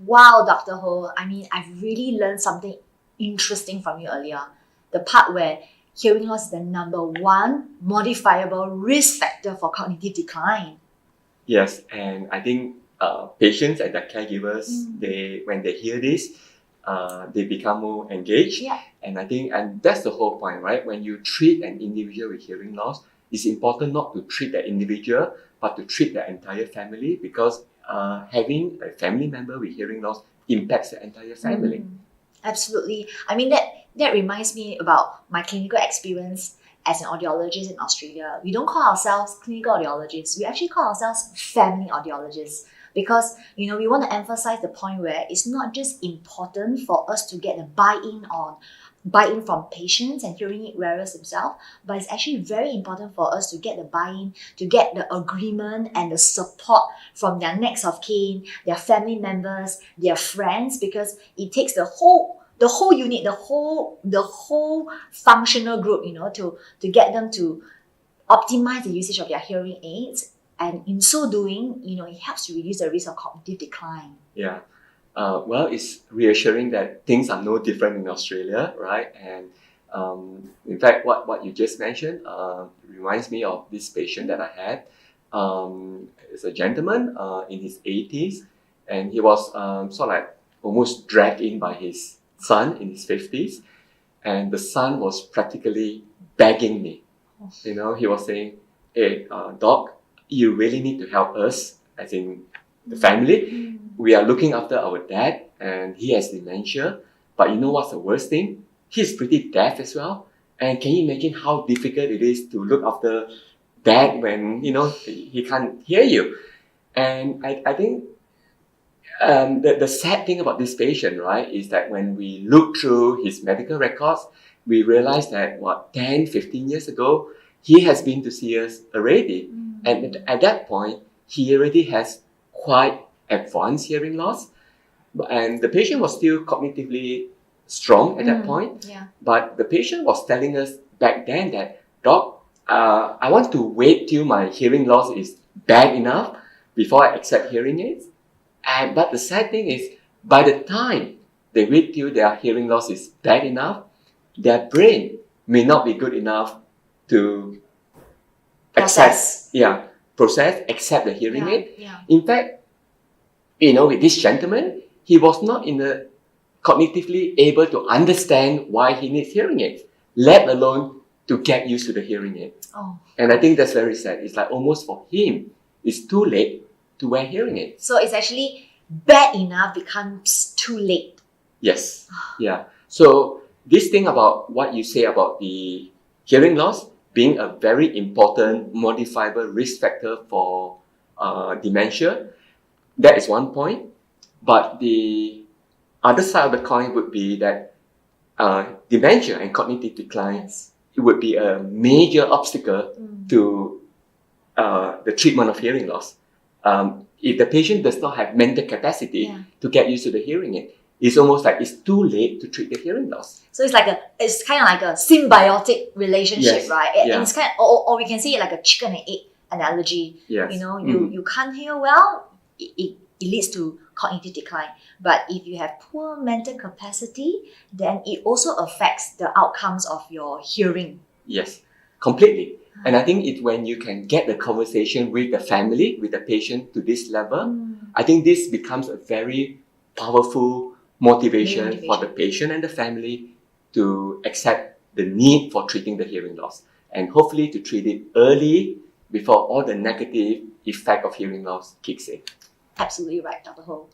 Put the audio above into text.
Wow, Dr. Ho, I mean, I've really learned something interesting from you earlier. The part where hearing loss is the number one modifiable risk factor for cognitive decline. Yes, and I think patients and their caregivers, when they hear this, they become more engaged. Yeah. And I think, and that's the whole point, right? When you treat an individual with hearing loss, it's important not to treat that individual, but to treat the entire family, because having a family member with hearing loss impacts the entire family. Absolutely. I mean, that reminds me about my clinical experience as an audiologist in Australia. We don't call ourselves clinical audiologists. We actually call ourselves family audiologists, because we want to emphasize the point where it's not just important for us to get a buy-in from patients and hearing aid wearers themselves, but it's actually very important for us to get the buy-in, to get the agreement and the support from their next of kin, their family members, their friends, because it takes the whole unit, the whole functional group, to get them to optimize the usage of their hearing aids. And in so doing, it helps to reduce the risk of cognitive decline. Yeah. Well, it's reassuring that things are no different in Australia, right? And in fact, what you just mentioned reminds me of this patient that I had. It's a gentleman in his 80s, and he was sort of like almost dragged in by his son in his 50s. And the son was practically begging me. He was saying, "Hey, doc, you really need to help us, as in the family. We are looking after our dad, and he has dementia. But you know what's the worst thing? He's pretty deaf as well. And can you imagine how difficult it is to look after dad when, he can't hear you?" And I think the sad thing about this patient, right, is that when we look through his medical records, we realize that, 10, 15 years ago, he has been to see us already. And at that point, he already has quite advanced hearing loss. And the patient was still cognitively strong at that point. Yeah. But the patient was telling us back then that, "Doc, I want to wait till my hearing loss is bad enough before I accept hearing aids." But the sad thing is, by the time they wait till their hearing loss is bad enough, their brain may not be good enough to accept the hearing aid. Yeah. In fact, with this gentleman, he was not cognitively able to understand why he needs hearing aids, let alone to get used to the hearing aid. Oh. And I think that's very sad. It's like almost for him, it's too late to wear hearing aids. So it's actually bad enough becomes too late. Yes. Yeah. So this thing about what you say about the hearing loss being a very important modifiable risk factor for dementia, that is one point. But the other side of the coin would be that dementia and cognitive decline, it would be a major obstacle to the treatment of hearing loss. If the patient does not have mental capacity to get used to the hearing aid, it's almost like it's too late to treat the hearing loss. So it's kind of like a symbiotic relationship, right? And it's kind of, or we can say it like a chicken and egg analogy. Yes. You can't hear well, it leads to cognitive decline. But if you have poor mental capacity, then it also affects the outcomes of your hearing. Yes, completely. And I think it's when you can get the conversation with the family, with the patient to this level, I think this becomes a very powerful motivation for the patient and the family to accept the need for treating the hearing loss, and hopefully to treat it early before all the negative effect of hearing loss kicks in. Absolutely right, Dr. Ho.